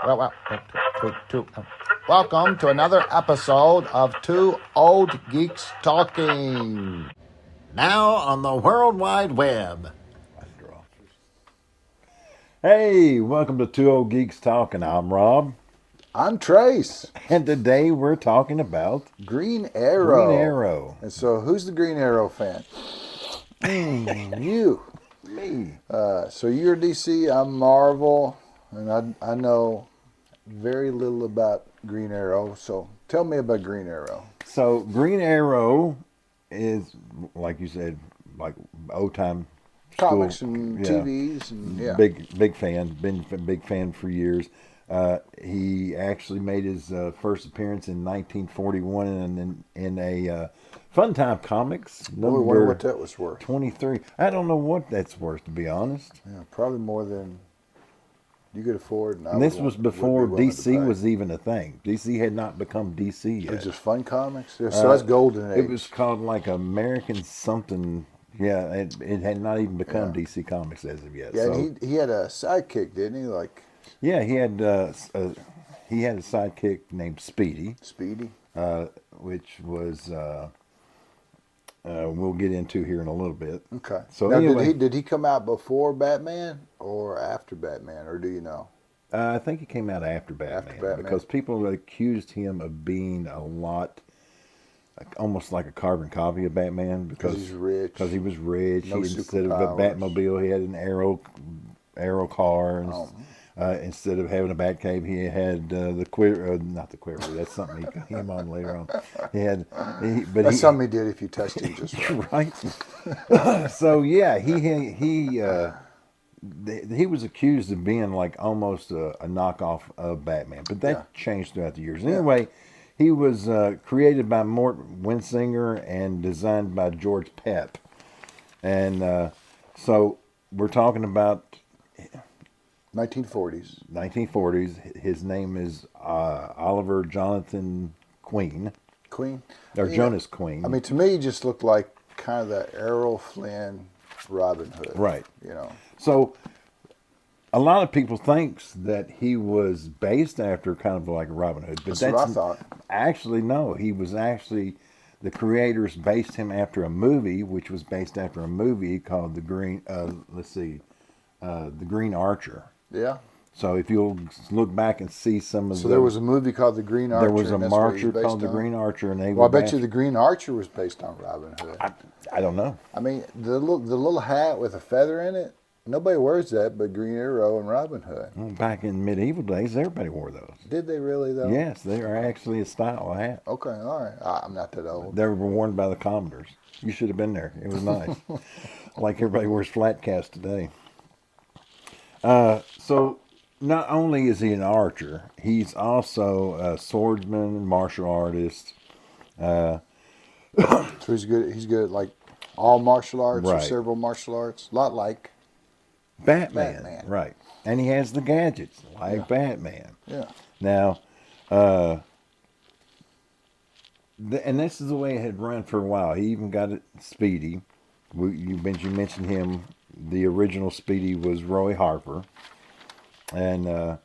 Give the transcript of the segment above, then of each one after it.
Welcome to another episode of Two Old Geeks Talking. Now on the World Wide Web. Hey, welcome to Two Old Geeks Talking. I'm Rob. I'm Trace. And today we're talking about Green Arrow. Green Arrow. And so who's the Green Arrow fan? You. Me. So you're DC, I'm Marvel, and I know very little about Green Arrow. So tell me about Green Arrow. So Green Arrow is, like you said, like old time Comics and TVs. And, Big fan. Been a big fan for years. He actually made his first appearance in 1941 in a Fun Time Comics. I wonder what that was worth. 23. I don't know what that's worth, to be honest. Yeah, probably more than you could afford. And this was before DC was even a thing. DC had not become DC yet. It was just Fun Comics? Yeah, so that's golden age. It was called like American something. Yeah, it had not even become DC Comics as of yet. Yeah, so, and he had a sidekick, didn't he? Yeah, he had a sidekick named Speedy. Speedy? Which was we'll get into here in a little bit. Okay. So now, anyway, did he come out before Batman or after Batman, or do you know? I think he came out after Batman, because people accused him of being a lot, almost like a carbon copy of Batman, because he's rich. Because he was rich. No Instead of a Batmobile, he had an arrow car. And, instead of having a Batcave, he had the not the Quiver. That's something he came on later on. That's something he did if you touched him just right. Right. So yeah, he was accused of being like almost a knockoff of Batman, but that changed throughout the years. Anyway, he was created by Mort Winsinger and designed by George Pep, and so we're talking about 1940s. 1940s. His name is Oliver Jonathan Queen. Queen? Or Jonas Queen. I mean, to me, he just looked like kind of the Errol Flynn Robin Hood. Right. You know. So, a lot of people thinks that he was based after kind of like Robin Hood. But that's what I thought. Actually, no. He was actually, the creators based him after a movie, which was based after a movie called The Green Archer. Yeah. So if you'll look back and see some of So there was a movie called The Green Archer. There was a marcher called The Green Archer. And I bet you The Green Archer was based on Robin Hood. I don't know. I mean, the little hat with a feather in it, nobody wears that but Green Arrow and Robin Hood. Well, back in medieval days, everybody wore those. Did they really, though? Yes, they are actually a style of hat. Okay, all right. I'm not that old. They were worn by the Commodores. You should have been there. It was nice. Like everybody wears flat casts today. So not only is he an archer, he's also a swordsman, martial artist. So he's good. He's good at like all martial arts or several martial arts. A lot like Batman. Right. And he has the gadgets like Batman. Yeah. Now, and this is the way it had run for a while. He even got it Speedy. You mentioned him. The original Speedy was Roy Harper. And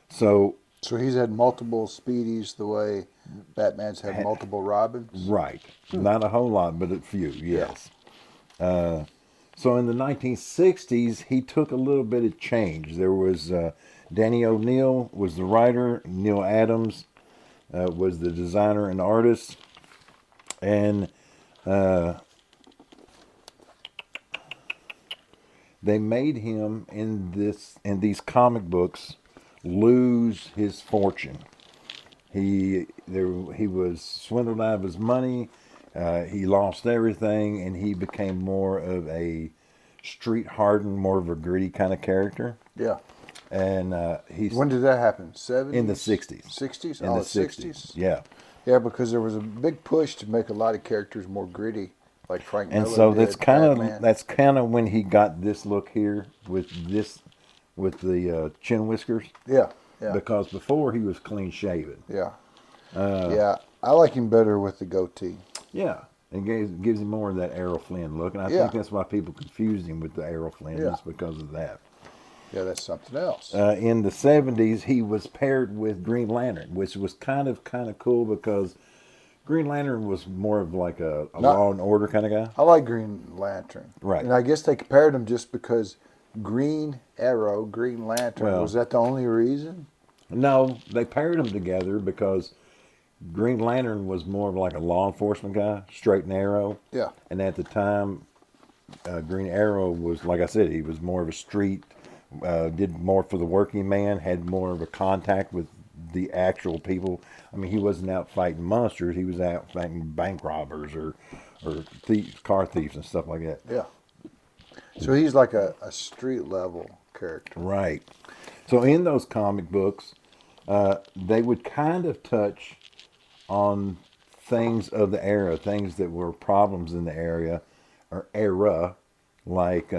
so he's had multiple Speedies the way Batman's had multiple Robins? Right. Not a whole lot, but a few, yes. Yeah. So in the 1960s, he took a little bit of change. There was Danny O'Neill was the writer. Neil Adams was the designer and artist. And they made him in these comic books lose his fortune. He was swindled out of his money. He lost everything, and he became more of a street hardened, more of a gritty kind of character. Yeah. And when did that happen? 70s? In the 60s. 60s? In the 60s. Yeah. Yeah, because there was a big push to make a lot of characters more gritty. Like Frank Miller. And so that's kind of when he got this look here with the chin whiskers. Yeah, yeah. Because before he was clean shaven. Yeah. Yeah, I like him better with the goatee. Yeah, it gives him more of that Errol Flynn look, and I think that's why people confused him with the Errol Flynn, just because of that. Yeah, that's something else. In the 70s, he was paired with Green Lantern, which was kind of cool because Green Lantern was more of like a law and order kind of guy. I like Green Lantern. Right. And I guess they compared him just because Green Arrow, Green Lantern. Well, was that the only reason? No, they paired them together because Green Lantern was more of like a law enforcement guy, straight and narrow. Yeah. And at the time, Green Arrow was, like I said, he was more of a street, did more for the working man, had more of a contact with the actual people. I mean, he wasn't out fighting monsters. He was out fighting bank robbers or thieves, car thieves and stuff like that. Yeah. So he's like a street level character. Right. So in those comic books, they would kind of touch on things of the era, things that were problems in the area or era, like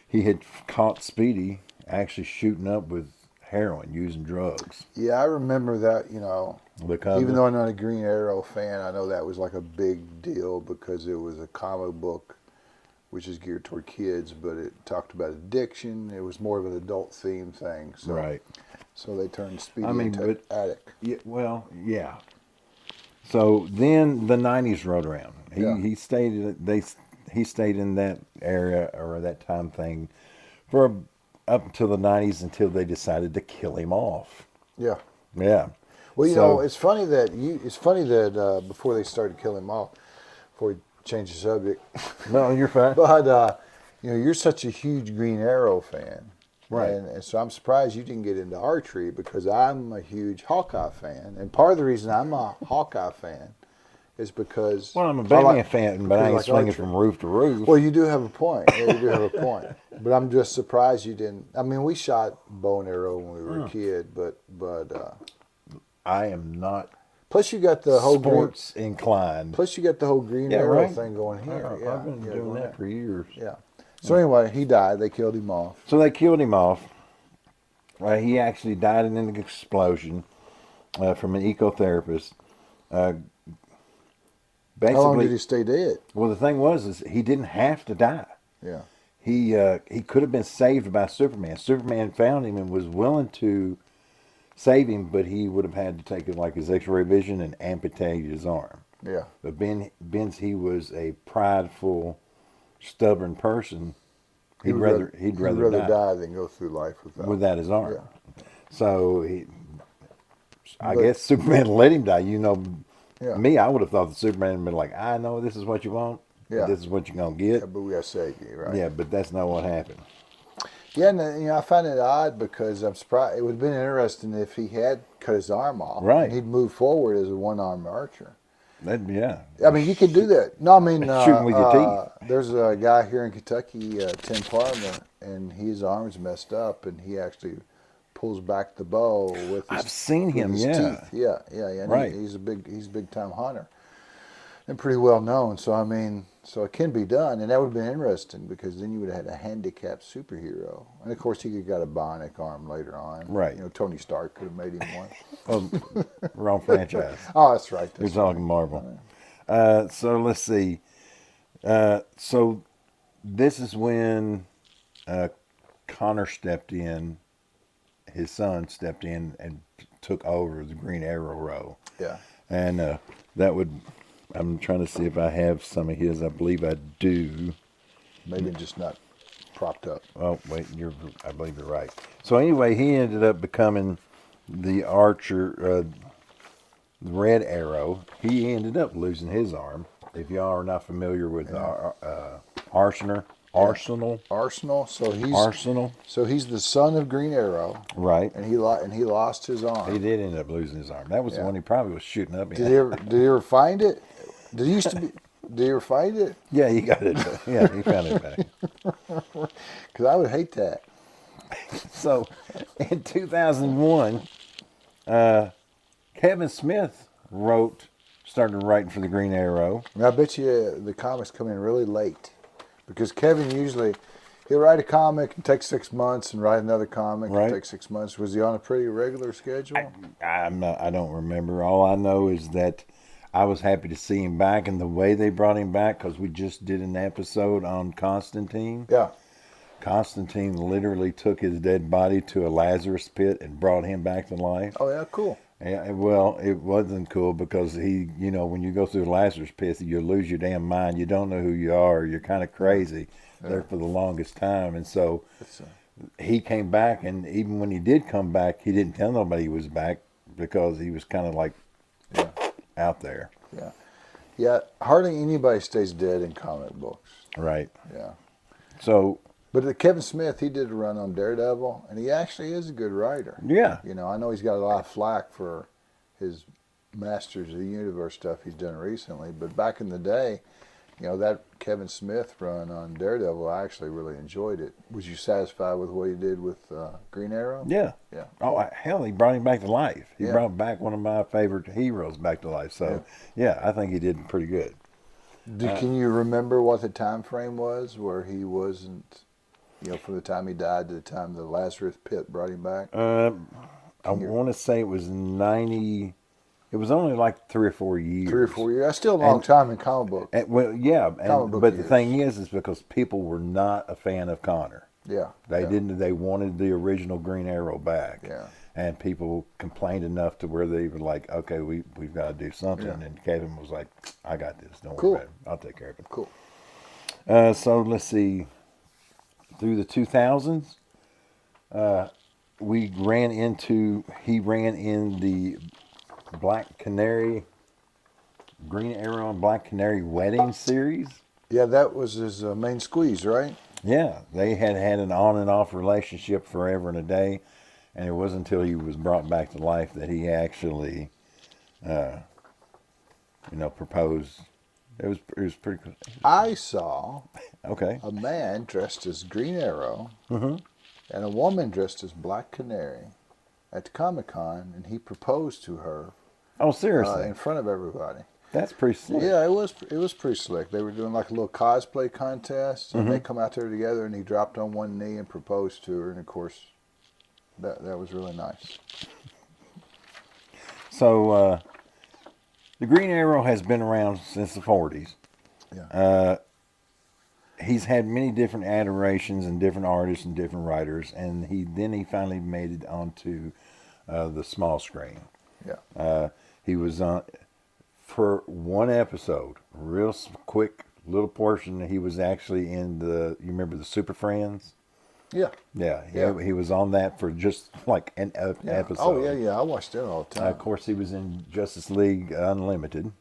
he had caught Speedy actually shooting up with heroin, using drugs. Yeah, I remember that, even though I'm not a Green Arrow fan, I know that was like a big deal because it was a comic book which is geared toward kids, but it talked about addiction. It was more of an adult theme thing. So, right. So they turned Speedy into addict. Yeah, well, yeah. So then the 90s rolled around. He stayed in that area or that time thing for up until the 90s until they decided to kill him off. Yeah. Yeah. Well, it's funny that before they started killing him off, before we change the subject. No, you're fine. But you're such a huge Green Arrow fan. Right. And so I'm surprised you didn't get into archery because I'm a huge Hawkeye fan. And part of the reason I'm a Hawkeye fan is because... Well, I'm a Batman fan, but I ain't swinging archery from roof to roof. Well, you do have a point. Yeah, you do have a point. But I'm just surprised you didn't... I mean, we shot bow and arrow when we were a kid, but I am not plus you got the whole sports inclined. Plus you got the whole Green Arrow thing going here. I've been doing that for years. Yeah. So anyway, he died. They killed him off. So they killed him off. He actually died in an explosion from an ecotherapist. Basically, how long did he stay dead? Well, the thing was he didn't have to die. Yeah. He could have been saved by Superman. Superman found him and was willing to save him, but he would have had to take his X-ray vision and amputate his arm. Yeah. But Ben's he was a prideful, stubborn person. He'd rather die than go through life without his arm. Yeah. So I guess Superman let him die. Me, I would have thought that Superman would been like, I know this is what you want. Yeah. This is what you're gonna get. Yeah, but we gotta save you, right? Yeah, but that's not what happened. Yeah, and I find it odd because I'm surprised. It would have been interesting if he had cut his arm off. Right. And he'd move forward as a one-armed archer. Yeah. I mean, you could do that. No, I mean, shooting with your teeth. There's a guy here in Kentucky, Tim Parma, and his arm's messed up, and he actually pulls back the bow with his, I've seen him, his teeth. Yeah. Right. He's a big time hunter, and pretty well known. So I mean, so it can be done, and that would have been interesting because then you would have had a handicapped superhero, and of course he could have got a bionic arm later on. Right. Tony Stark could have made him one. Oh, wrong franchise. Oh, that's right. You're talking Marvel. So let's see. So this is when Connor stepped in. His son stepped in and took over the Green Arrow role. Yeah. And that would, I'm trying to see if I have some of his. I believe I do. Maybe just not propped up. Oh, wait, I believe you're right. So anyway, he ended up becoming the archer, the Red Arrow. He ended up losing his arm. If y'all are not familiar with Arsenal. So he's the son of Green Arrow, right? And he lost his arm. He did end up losing his arm. That was the one he probably was shooting up. Did he ever find it? Did he ever find it? Yeah, he got it. Yeah, he found it back. Because I would hate that. So, in 2001, Kevin Smith started writing for the Green Arrow. And I bet you the comics come in really late. Because Kevin usually, he'll write a comic and take 6 months and write another comic and take 6 months. Was he on a pretty regular schedule? I don't remember. All I know is that I was happy to see him back, and the way they brought him back, because we just did an episode on Constantine. Yeah. Constantine literally took his dead body to a Lazarus pit and brought him back to life. Oh yeah, cool. Yeah, well, it wasn't cool because when you go through the Lazarus pit, you lose your damn mind. You don't know who you are. You're kind of crazy there for the longest time. And so he came back, and even when he did come back, he didn't tell nobody he was back because he was kind of like out there. Yeah. Yeah, hardly anybody stays dead in comic books. Right. Yeah. So... But Kevin Smith, he did a run on Daredevil, and he actually is a good writer. Yeah. I know he's got a lot of flack for his Masters of the Universe stuff he's done recently, but back in the day, that Kevin Smith run on Daredevil, I actually really enjoyed it. Was you satisfied with what he did with Green Arrow? Yeah. Yeah. Oh, hell, he brought him back to life. He brought back one of my favorite heroes back to life. So, I think he did pretty good. Can you remember what the time frame was where he wasn't... from the time he died to the time the Lazarus pit brought him back? I want to say it was 90. It was only like 3 or 4 years. 3 or 4 years. That's still a long time in comic book. But the thing is because people were not a fan of Connor. Yeah. They didn't. They wanted the original Green Arrow back. Yeah. And people complained enough to where they were like, okay, we've got to do something. Yeah. And Kevin was like, I got this. Don't Cool. worry about it. I'll take care of it. Cool. So let's see. Through the 2000s, he ran in the Black Canary, Green Arrow and Black Canary wedding series. Yeah, that was his main squeeze, right? Yeah, they had an on and off relationship forever and a day, and it wasn't until he was brought back to life that he actually, proposed. It was pretty cool. I saw a man dressed as Green Arrow and a woman dressed as Black Canary at the Comic-Con, and he proposed to her. Oh, seriously? In front of everybody. That's pretty slick. Yeah, it was pretty slick. They were doing like a little cosplay contest, and they come out there together, and he dropped on one knee and proposed to her, and of course, that was really nice. So, the Green Arrow has been around since the 40s. Yeah. He's had many different iterations and different artists and different writers, and he finally made it onto the small screen. Yeah. He was on for one episode, real quick little portion. He was actually in you remember the Super Friends? Yeah. Yeah. He was on that for just like an episode. Oh, yeah. I watched it all the time. Of course, he was in Justice League Unlimited.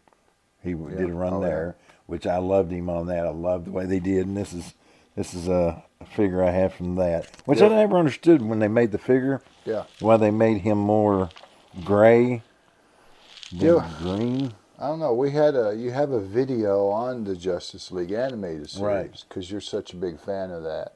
He did a run there, which I loved him on that. I loved the way they did, and this is a figure I have from that, which I never understood when they made the figure. Yeah. Why they made him more gray than green. I don't know. You have a video on the Justice League animated series because you're such a big fan of that,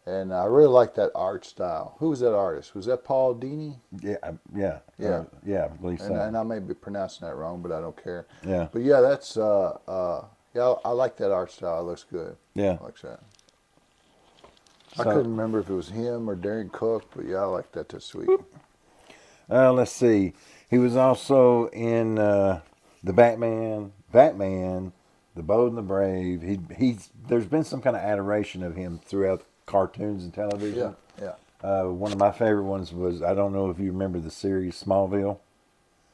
and I really like that art style. Who was that artist? Was that Paul Dini? Yeah. I believe so. And I may be pronouncing that wrong, but I don't care. Yeah. But yeah, that's I like that art style. It looks good. Yeah. I like that. I couldn't remember if it was him or Darren Cook, but yeah, I like that. That's sweet. Let's see. He was also in the Batman, The Bold and the Brave. There's been some kind of adoration of him throughout cartoons and television. Yeah. One of my favorite ones was, I don't know if you remember the series Smallville.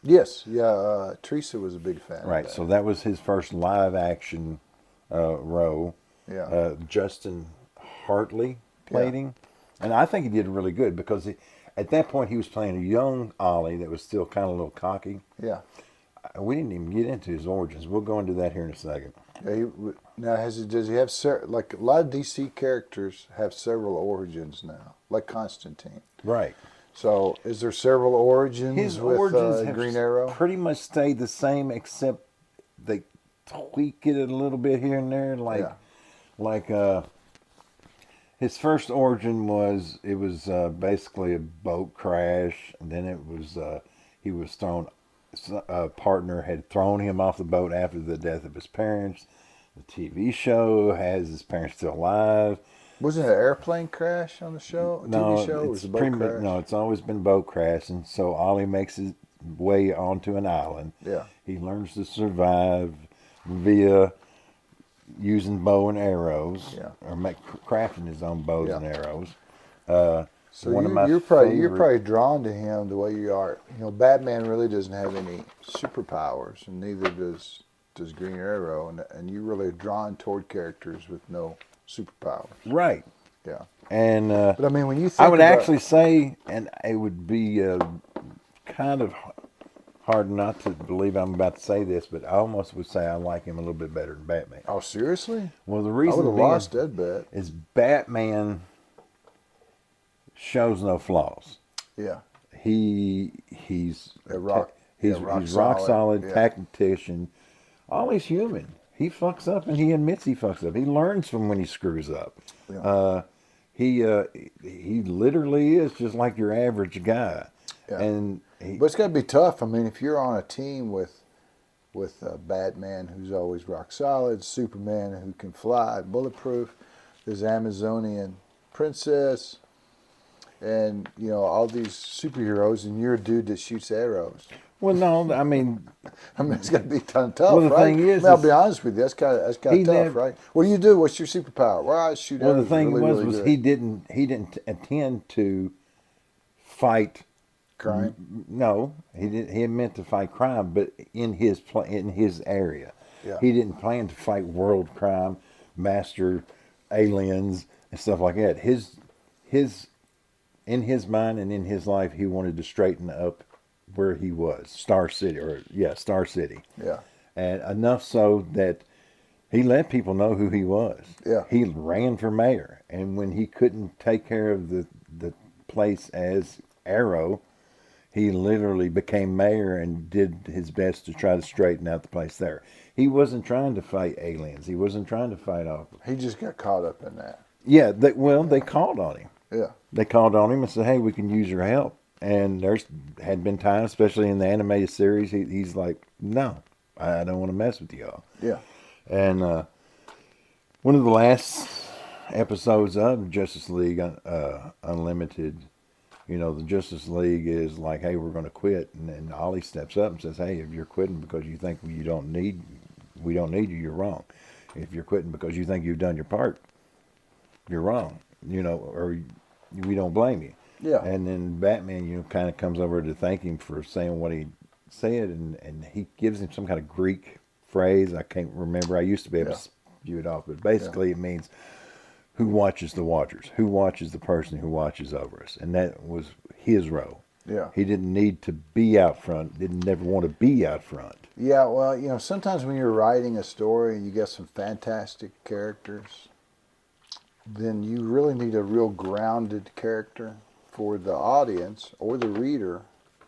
Yes. Yeah. Teresa was a big fan. Right. Of that. So that was his first live action role. Yeah. Justin Hartley played him, and I think he did really good because at that point he was playing a young Ollie that was still kind of a little cocky. Yeah. We didn't even get into his origins. We'll go into that here in a second. Now, does he have like a lot of DC characters have several origins now, like Constantine? Right. So, is there several origins? His with origins have Green Arrow? pretty much stayed the same, except they tweak it a little bit here and there. Like his first origin was basically a boat crash, and then it was he was thrown. A partner had thrown him off the boat after the death of his parents. The TV show has his parents still alive. Wasn't it an airplane crash on the show? TV show? Or was it a boat crash? No, it's always been boat crash, and so Ollie makes his way onto an island. Yeah. He learns to survive via using bow and arrows, Yeah. or crafting his own bows Yeah. and arrows. So One of my you're favorite. probably drawn to him the way you are. You know, Batman really doesn't have any superpowers, and neither does Green Arrow, and you really are drawn toward characters with no superpowers. Right. Yeah. And But I mean, when you think I would about, actually say, and it would be kind of hard not to believe I'm about to say this, but I almost would say I like him a little bit better than Batman. oh seriously, Well, the I reason would have being lost that bet. is Batman shows no flaws. Yeah. He's rock solid yeah. tactician. Always human. He fucks up and he admits he fucks up. He learns from when he screws up. Yeah. He literally is just like your average guy. Yeah. And But it's got to be tough. I mean, if you're on a team with Batman, who's always rock solid, Superman, who can fly, bulletproof, there's Amazonian princess, and you know all these superheroes, and you're a dude that shoots arrows. well, no, I mean, It's got to be tough, well, the right? thing is, I'll be honest with you, that's kind of tough, never, right? What do you do? What's your superpower? Well, I shoot well, arrows. the thing really, was, really was good. he didn't intend to fight crime. No, he didn't. He meant to fight crime, but in his area. Yeah. He didn't plan to fight world crime, master aliens and stuff like that. In his mind and in his life, he wanted to straighten up where he was, Star City, Star City. Yeah. And enough so that he let people know who he was. Yeah. He ran for mayor, and when he couldn't take care of the place as Arrow, he literally became mayor and did his best to try to straighten out the place there. He wasn't trying to fight aliens. He wasn't trying to fight off. He just got caught up in that. Yeah, they called on him. Yeah. They called on him and said, "Hey, we can use your help." And there's had been times, especially in the animated series, he's like, "No, I don't want to mess with y'all." Yeah. And one of the last episodes of Justice League Unlimited, you know, the Justice League is like, "Hey, we're going to quit," and then Ollie steps up and says, "Hey, if you're quitting because you think we don't need you, you're wrong. If you're quitting because you think you've done your part, you're wrong. You know, or we don't blame you." Yeah. And then Batman, you know, kind of comes over to thank him for saying what he said, and he gives him some kind of Greek phrase. I can't remember. I used to be able to spew it off, but basically it means, who watches the watchers? Who watches the person who watches over us? And that was his role. Yeah. He didn't need to be out front. Didn't never want to be out front. Yeah, well, you know, sometimes when you're writing a story and you get some fantastic characters, then you really need a real grounded character for the audience or the reader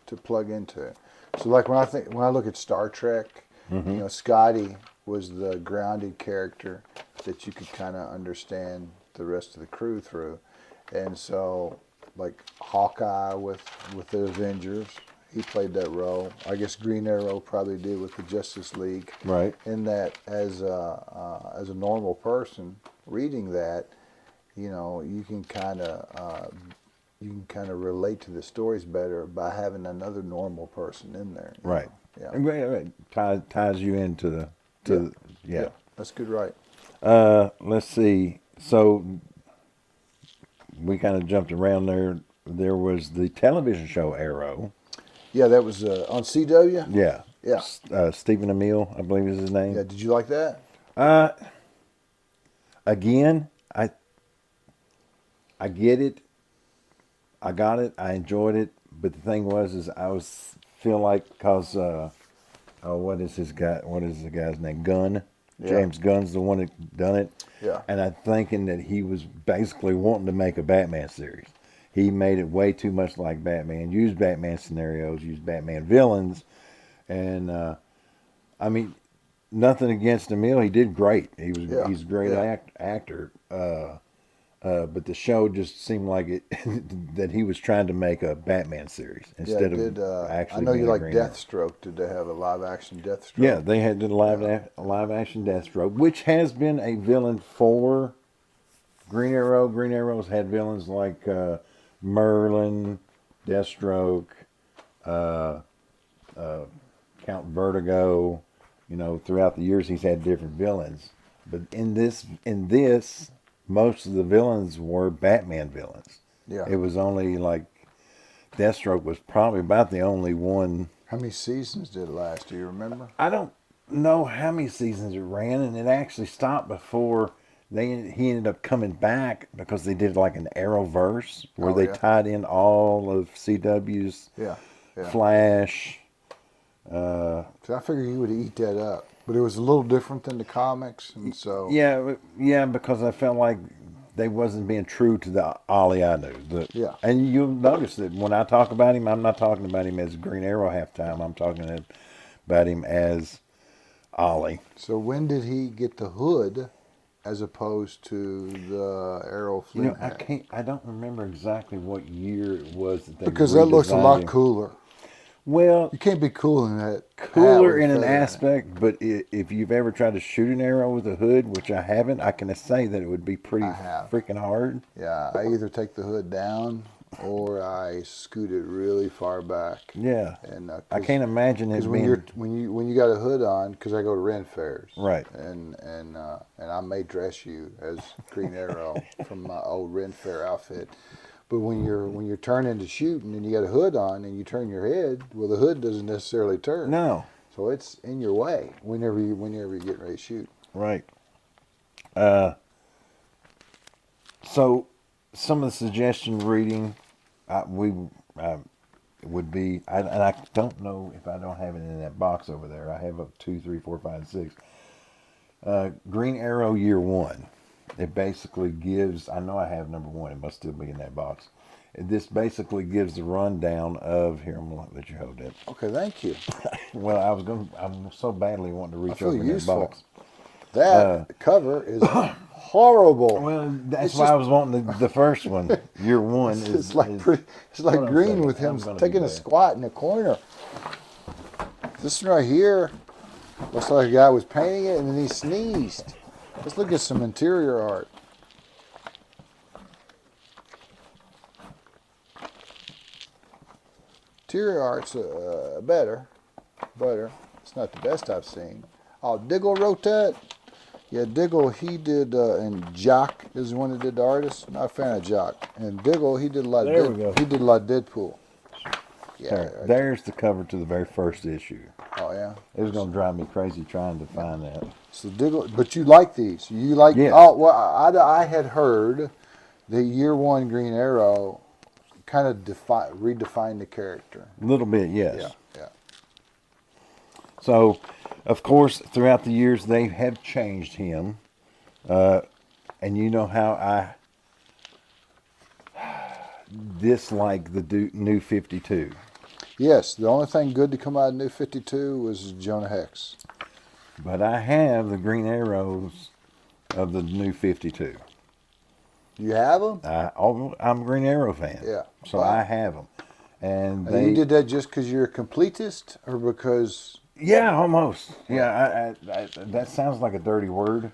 to plug into it. So, like when I look at Star Trek, you know, Scotty was the grounded character that you could kind of understand the rest of the crew through, and so like Hawkeye with the Avengers, he played that role. I guess Green Arrow probably did with the Justice League. Right. In that, as a normal person reading that, you know, you can kind of relate to the stories better by having another normal person in there. Right. Yeah. And ties you into Yeah. That's good. Right. let's see. So we kind of jumped around there. There was the television show Arrow. Yeah, that was on CW. Yeah. Yeah. Stephen Amell, I believe is his name. Yeah. Did you like that? Again, I get it. I got it. I enjoyed it. But the thing is I feel like because what is the guy's name? Gunn. Yeah. James Gunn's the one that done it. Yeah. And I'm thinking that he was basically wanting to make a Batman series. He made it way too much like Batman. Used Batman scenarios. Used Batman villains. And I mean, nothing against Emil. He did great. He's a great actor. But the show just seemed like it that he was trying to make a Batman series instead of actually. I know being you a like Green Arrow. Deathstroke. Did they have a live action Deathstroke? Yeah, they had the live action Deathstroke, which has been a villain for Green Arrow. Green Arrow's had villains like Merlin, Deathstroke, Count Vertigo. You know, throughout the years he's had different villains. But in this, most of the villains were Batman villains. Yeah. It was only like Deathstroke was probably about the only one. How many seasons did it last? Do you remember? I don't know how many seasons it ran, and it actually stopped before he ended up coming back because they did like an Arrowverse where they tied in all of CW's Flash. So I figured you would eat that up, but it was a little different than the comics, and so yeah, because I felt like they wasn't being true to the Ollie I knew. And you'll notice that when I talk about him, I'm not talking about him as Green Arrow half time. I'm talking about him as Ollie. So when did he get the hood, as opposed to the Arrow Flint hat? I don't remember exactly what year it was that they because that looks a lot him. cooler. Well, you can't be cool in that. Cooler in an aspect, but if you've ever tried to shoot an arrow with a hood, which I haven't, I can say that it would be pretty freaking hard. Yeah, I either take the hood down or I scoot it really far back. Yeah, and I can't imagine it being when you got a hood on, because I go to Ren fairs, right? And I may dress you as Green Arrow from my old Ren fair outfit. But when you're turning to shooting and you got a hood on and you turn your head, well, the hood doesn't necessarily turn. No. So it's in your way whenever you're getting ready to shoot. Right. So some of the suggestion reading would be, and I don't know if I don't have it in that box over there. I have up 2, 3, 4, 5, 6. Green Arrow Year 1. It basically gives, I know I have number 1, it must still be in that box. This basically gives the rundown of, here, I'm going to let you hold it. Okay, thank you. Well, I'm so badly wanting to reach over in that box. That cover is horrible. Well, that's why I was wanting the first one. Year 1 it's like Green with him taking a squat in the corner. This one right here looks like a guy was painting it and then he sneezed. Let's look at some interior art. Interior art's better. It's not the best I've seen. Oh, Diggle wrote that? Yeah, Diggle, he did, and Jock is the one that did the artist. Not a fan of Jock. And Diggle, he did a lot of Deadpool. Yeah, there's the cover to the very first issue. Oh, yeah? It was going to drive me crazy trying to find that. So Diggle, but you like these? You like? Yes. Oh, well, I had heard that Year 1 Green Arrow kind of redefined the character. A little bit, yes. Yeah. So, of course, throughout the years, they have changed him. And you know how I dislike the New 52. Yes, the only thing good to come out of New 52 was Jonah Hex. But I have the Green Arrows of the New 52. You have them? I'm a Green Arrow fan. Yeah. So I have them. And you did that just because you're a completist or because... Yeah, almost. Yeah, that sounds like a dirty word.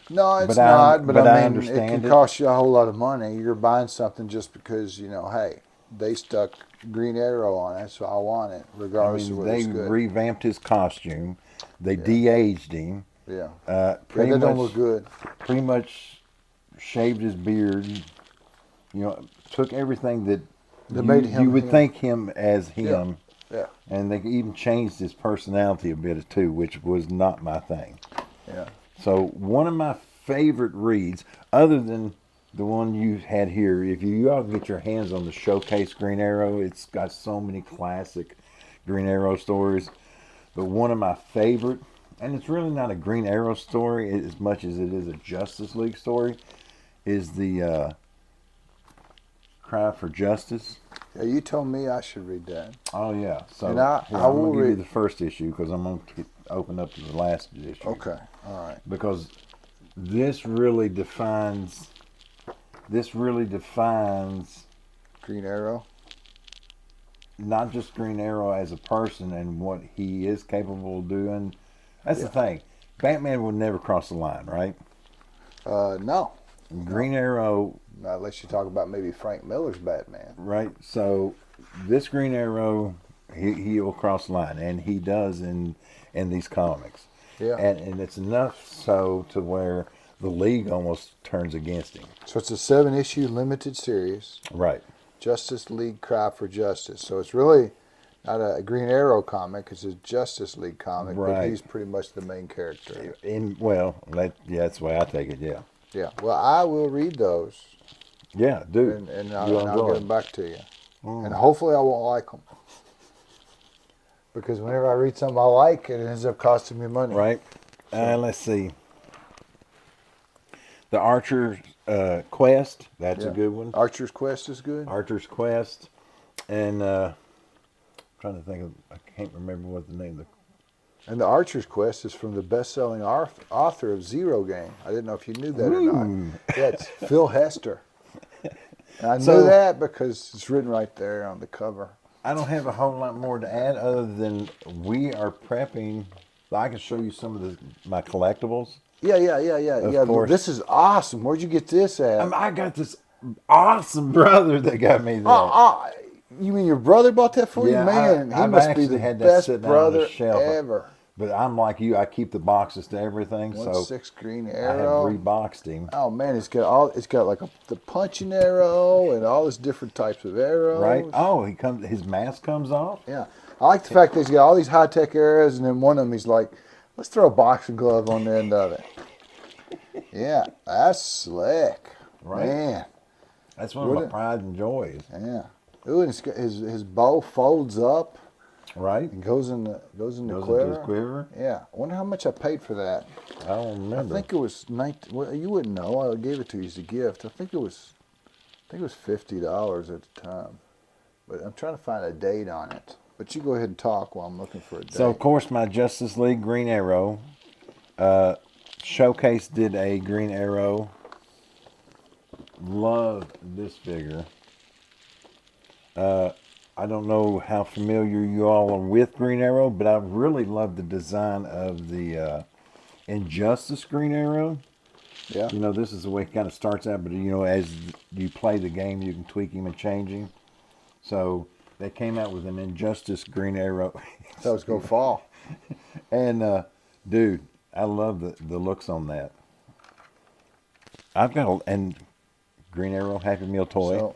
No, it's not. But I mean, understand it can cost you a whole lot of money. You're buying something just because, hey, they stuck Green Arrow on it, so I want it, regardless of whether it's good. They revamped his costume. They de-aged him. Yeah. That don't look good. Pretty much shaved his beard. Took everything that made him you would think him as him. Yeah. And they even changed his personality a bit too, which was not my thing. Yeah. So one of my favorite reads, other than the one you had here, if you all get your hands on the Showcase Green Arrow, it's got so many classic Green Arrow stories. But one of my favorite, and it's really not a Green Arrow story as much as it is a Justice League story, is the Cry for Justice. Yeah, you told me I should read that. Oh, yeah. So and I will give you the first issue because I'm going to open up to the last issue. Okay, all right. Because this really defines Green Arrow. Not just Green Arrow as a person and what he is capable of doing. That's the thing. Batman would never cross the line, right? No. Green Arrow... Not unless you talk about maybe Frank Miller's Batman. Right. So this Green Arrow, he will cross the line, and he does in these comics. Yeah. And it's enough so to where the league almost turns against him. So it's a 7-issue limited series. Right. Justice League Cry for Justice. So it's really not a Green Arrow comic. It's a Justice League comic, Right. but he's pretty much the main character. That's the way I take it, yeah. Yeah. Well, I will read those. Yeah, do. And I'll get them back to you. And hopefully I won't like them. Because whenever I read something I like, it ends up costing me money. Right. Let's see. The Archer's Quest. That's a good one. Archer's Quest is good. Archer's Quest. And I'm trying to think of, I can't remember what the name of And the Archer's Quest is from the best-selling author of Zero Game. I didn't know if you knew that or not. Yeah, it's Phil Hester. And I knew that because it's written right there on the cover. I don't have a whole lot more to add other than we are prepping. I can show you some of my collectibles. Yeah. Course. This is awesome. Where'd you get this at? I got this awesome brother that got me that. You mean your brother bought that for you? Man, he must be the best brother ever. But I'm like you. I keep the boxes to everything. 1/6 Green Arrow. I have reboxed him. Oh man, it's got like the punching arrow and all this different types of arrows. Right. Oh, his mask comes off. Yeah. I like the fact that he's got all these high-tech arrows, and then one of them he's like, let's throw a boxing glove on the end of it. Yeah, that's slick. Right. Man. That's one of my pride and joys. Yeah. Ooh, and his bow folds up. Right. And goes in the quiver. Into his quiver. Yeah. I wonder how much I paid for that. I don't remember. I think it was well, you wouldn't know. I gave it to you as a gift. I think it was $50 at the time. But I'm trying to find a date on it. But you go ahead and talk while I'm looking for a date. So of course my Justice League Green Arrow Showcase did a Green Arrow. Love this figure. I don't know how familiar you all are with Green Arrow, but I really love the design of the Injustice Green Arrow. Yeah. You know, this is the way it kind of starts out, but you know, as you play the game, you can tweak him and change him. So they came out with an Injustice Green Arrow. That was going to fall. And, dude, I love the looks on that. I've got and Green Arrow Happy Meal toy.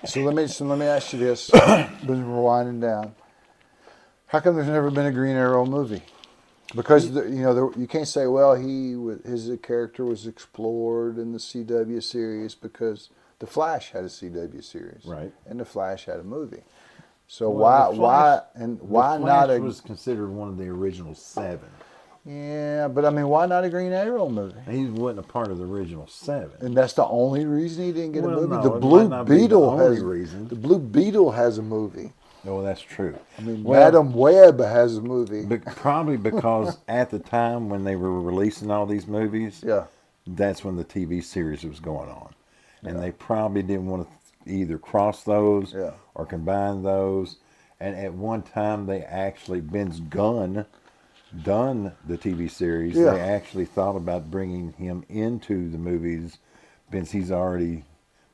So let me ask you this. As we're winding down. How come there's never been a Green Arrow movie? Because you can't say, well, his character was explored in the CW series because the Flash had a CW series, right? And the Flash had a movie. So why not? It was considered one of the original 7. Yeah, but I mean, why not a Green Arrow movie? He wasn't a part of the original 7, and that's the only reason he didn't get a movie. No, the Blue Beetle reason. The Blue Beetle has a movie. Oh, that's true. I mean, Madam Web has a movie. Probably because at the time when they were releasing all these movies, yeah, that's when the TV series was going on, and they probably didn't want to either cross those or combine those. And at one time, they actually Ben's Gunn done the TV series. Yeah. They actually thought about bringing him into the movies since he's already,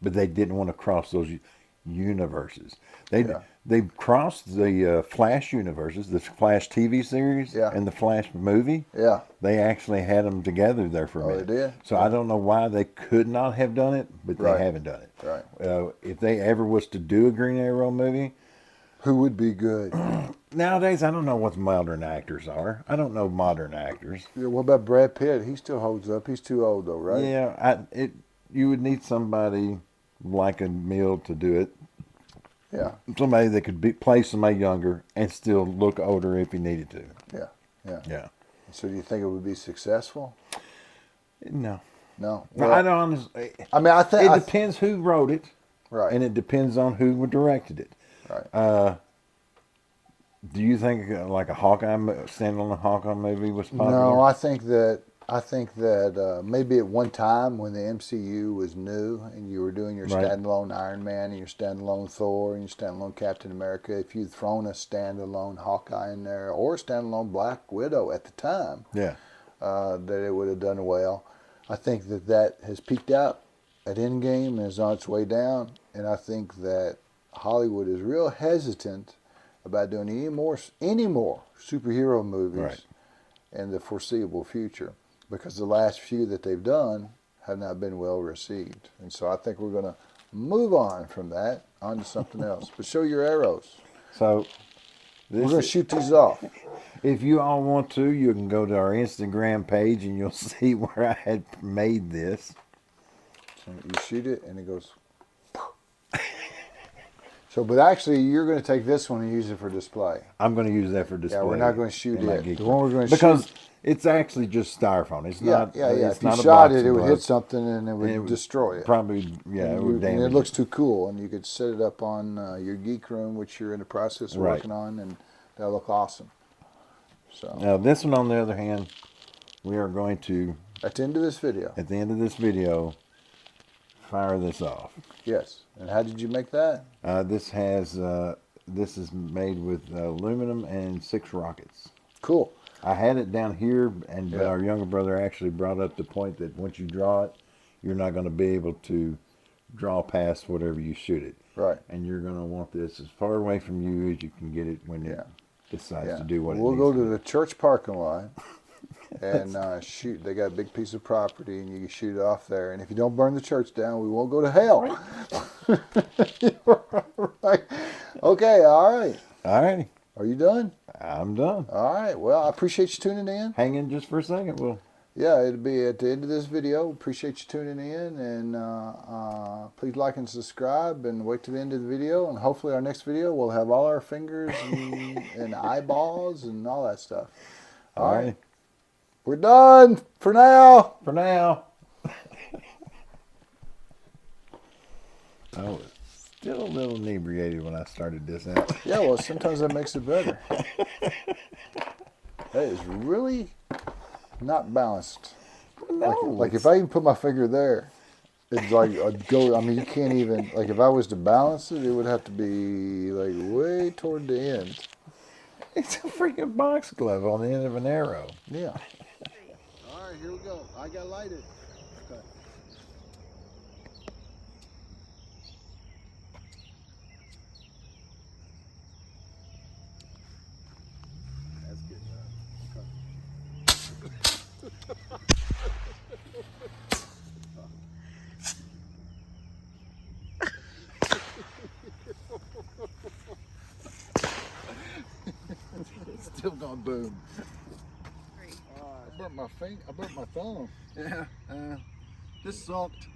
but they didn't want to cross those universes. They crossed the Flash universes, the Flash TV series and the Flash movie. Yeah. They actually had them together there for a minute. They did? So I don't know why they could not have done it, but they haven't done it. Right. If they ever was to do a Green Arrow movie, who would be good? Nowadays, I don't know what modern actors are. I don't know modern actors. Yeah, what about Brad Pitt? He still holds up. He's too old, though, right? Yeah, you would need somebody like a Mill to do it. Yeah. Somebody that could play somebody younger and still look older if he needed to. Yeah. So do you think it would be successful? No. No. Well, I don't honestly. I mean, I think it depends who wrote it, right? And it depends on who directed it. Right. Do you think like a standalone Hawkeye movie was popular? No, I think that maybe at one time when the MCU was new and you were doing your standalone Iron Man and your standalone Thor and your standalone Captain America, if you'd thrown a standalone Hawkeye in there or a standalone Black Widow at the time, that it would have done well. I think that has peaked out at Endgame and is on its way down, and I think that Hollywood is real hesitant about doing any more superhero movies. Right. in the foreseeable future, because the last few that they've done have not been well received. And so I think we're going to move on from that onto something else. But show your arrows. So we're going to shoot these off. If you all want to, you can go to our Instagram page and you'll see where I had made this. So you shoot it and it goes. So, but actually, you're going to take this one and use it for display. I'm going to use that for display. Yeah, we're not going to shoot it. The one we're going to because it's actually just styrofoam. It's not. Yeah. It's if not you a shot box it, it of would bugs. hit something and it would destroy it. Probably, yeah, it would damage. And it looks too cool, and you could set it up on your geek room, which you're in the process of working on, and that'll look awesome. So now this one, on the other hand, we are going to at the end of this video. Fire this off. Yes. And how did you make that? This is made with aluminum and 6 rockets. Cool. I had it down here, but our younger brother actually brought up the point that once you draw it, you're not going to be able to draw past whatever you shoot it. Right. And you're going to want this as far away from you as you can get it when it decides to do what it needs. We'll go to the church parking lot and shoot. They got a big piece of property, and you can shoot it off there. And if you don't burn the church down, we won't go to hell. Right. Okay, all right. All righty. Are you done? I'm done. All right. Well, I appreciate you tuning in. Hang in just for a second. Yeah, it'll be at the end of this video. Appreciate you tuning in, and please like and subscribe, and wait to the end of the video, and hopefully our next video we'll have all our fingers and eyeballs and all that stuff. All right. We're done for now. I was still a little inebriated when I started this out. Yeah, well, sometimes that makes it better. That is really not balanced. No, like if I even put my finger there, it's like I'd go. I mean, you can't even, like, if I was to balance it, it would have to be like way toward the end. It's a freaking box glove on the end of an arrow. Yeah. All right, here we go. I got lighted. Okay. That's good. It's still gonna boom. I burnt my finger. I burnt my thumb. Yeah. This sucked.